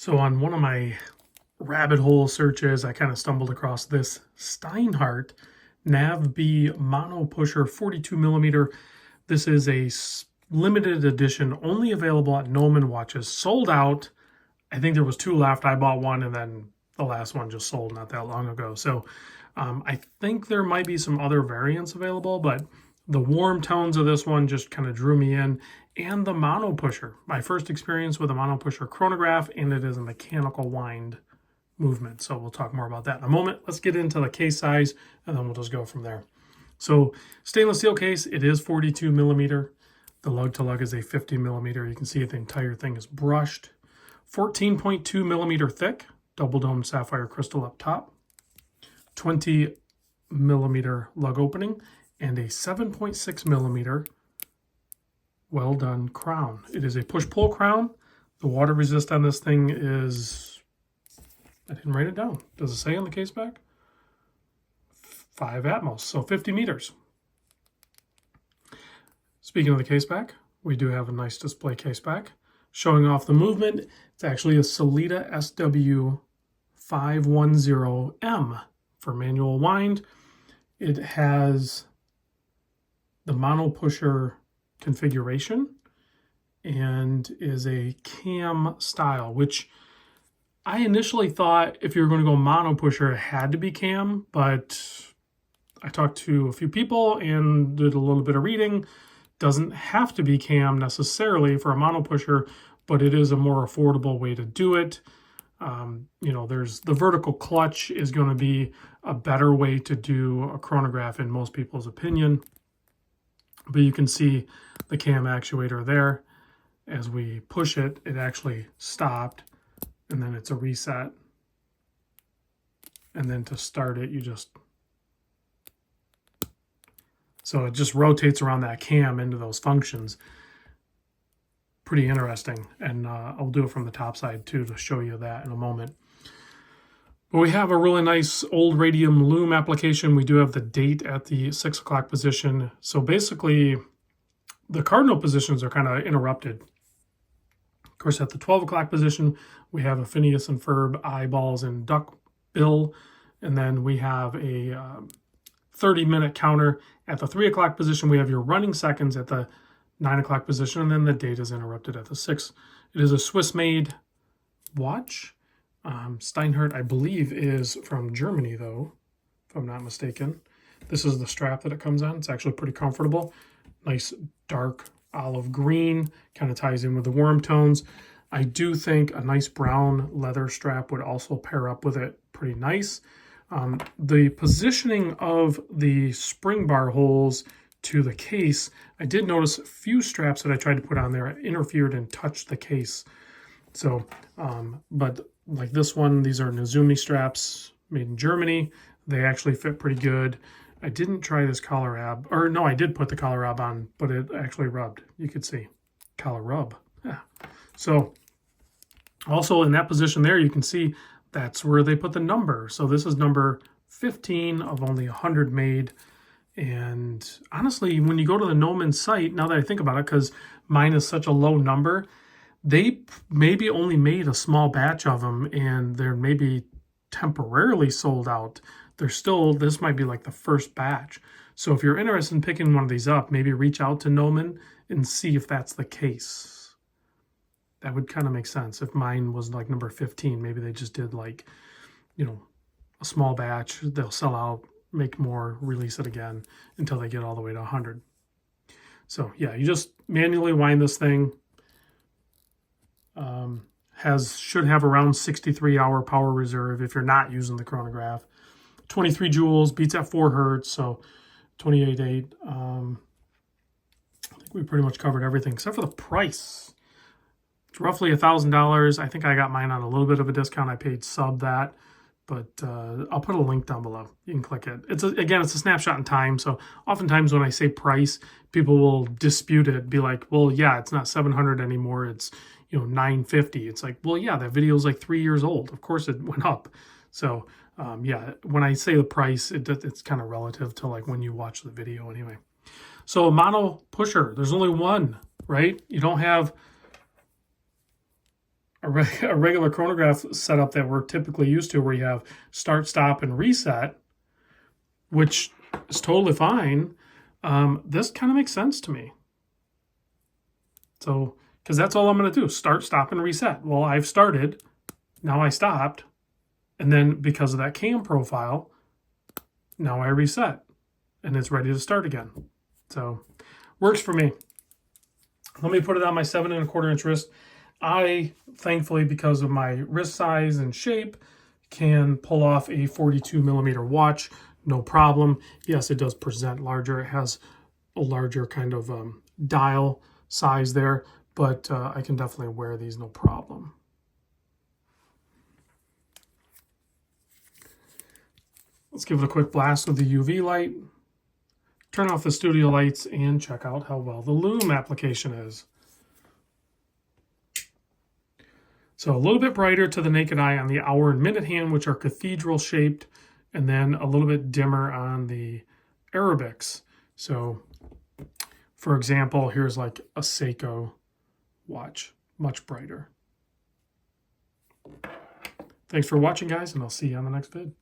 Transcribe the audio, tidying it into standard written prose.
So on one of my rabbit hole searches, I kind of stumbled across this Steinhart NAV-B MonoPusher 42 millimeter. This is a limited edition, only available at Lume watches, sold out. I think there was 2 left. I bought one, and then the last one just sold not that long ago. So I think there might be some other variants available, but the warm tones of this one just kind of drew me in. And the MonoPusher, my first experience with a MonoPusher chronograph, and it is a mechanical wind movement. So we'll talk more about that in a moment. Let's get into the case size, and then we'll just go from there. So stainless steel case, it is 42 millimeter. The lug to lug is a 50 millimeter. You can see the entire thing is brushed. 14.2 millimeter thick, double dome sapphire crystal up top. 20 millimeter lug opening, and a 7.6 millimeter well done crown. It is a push-pull crown. The water resist on this thing is, I didn't write it down. Does it say on the case back? 5 Atmos, so 50 meters. Speaking of the case back, we do have a nice display case back showing off the movement. It's actually a Sellita SW510M for manual wind. It has the MonoPusher configuration and is a cam style, which I initially thought if you were going to go MonoPusher, it had to be cam, but I talked to a few people and did a little bit of reading. Doesn't have to be cam necessarily for a MonoPusher, but it is a more affordable way to do it. There's the vertical clutch is going to be a better way to do a chronograph in most people's opinion. But you can see the cam actuator there. As we push it, it actually stopped, and then it's a reset. And then to start it, so it just rotates around that cam into those functions. Pretty interesting, and I'll do it from the top side too to show you that in a moment. But we have a really nice old radium Lume application. We do have the date at the 6 o'clock position. So basically, the cardinal positions are kind of interrupted. Of course, at the 12 o'clock position, we have a Phineas and Ferb eyeballs and duck bill. And then we have a 30-minute counter. At the 3 o'clock position, we have your running seconds at the 9 o'clock position, and then the date is interrupted at the 6. It is a Swiss-made watch. Steinhart, I believe, is from Germany, though, if I'm not mistaken. This is the strap that it comes on. It's actually pretty comfortable. Nice dark olive green, kind of ties in with the warm tones. I do think a nice brown leather strap would also pair up with it pretty nice. The positioning of the spring bar holes to the case, I did notice a few straps that I tried to put on there interfered and touched the case. So, but like this one, these are Nezumi straps made in Germany. They actually fit pretty good. I didn't try this collar rab, or no, I did put the collar rab on, but it actually rubbed. You could see collar rub. Yeah. So also in that position there, you can see that's where they put the number. So this is number 15 of only 100 made. And honestly, when you go to the Lume site, now that I think about it, because mine is such a low number, they maybe only made a small batch of them, and they're maybe temporarily sold out. They're still, this might be like the first batch. So if you're interested in picking one of these up, maybe reach out to Lume and see if that's the case. That would kind of make sense. If mine was like number 15, maybe they just did like, a small batch. They'll sell out, make more, release it again until they get all the way to 100. So yeah, you just manually wind this thing. Should have around 63-hour power reserve if you're not using the chronograph. 23 joules, beats at 4 hertz, so 28.8. I think we pretty much covered everything except for the price. It's roughly $1,000. I think I got mine on a little bit of a discount. I paid sub that, but I'll put a link down below. You can click it. Again, it's a snapshot in time, so oftentimes when I say price, people will dispute it, be like, well, yeah, it's not $700 anymore. It's $950. It's like, well, yeah, that video is like 3 years old. Of course it went up. So yeah, when I say the price, it's kind of relative to like when you watch the video anyway. So a MonoPusher, there's only one, right? You don't have a regular chronograph setup that we're typically used to, where you have start, stop, and reset, which is totally fine, this kind of makes sense to me. So, because that's all I'm going to do, start, stop, and reset. Well, I've started, now I stopped, and then because of that cam profile, now I reset, and it's ready to start again. So, works for me. Let me put it on my 7 1/4 inch wrist. I, thankfully, because of my wrist size and shape, can pull off a 42 millimeter watch, no problem. Yes, it does present larger. It has a larger kind of dial size there, but I can definitely wear these no problem. Let's give it a quick blast with the UV light. Turn off the studio lights and check out how well the Lume application is. So a little bit brighter to the naked eye on the hour and minute hand, which are cathedral shaped, and then a little bit dimmer on the Arabics. So for example, here's like a Seiko watch, much brighter. Thanks for watching, guys, and I'll see you on the next vid.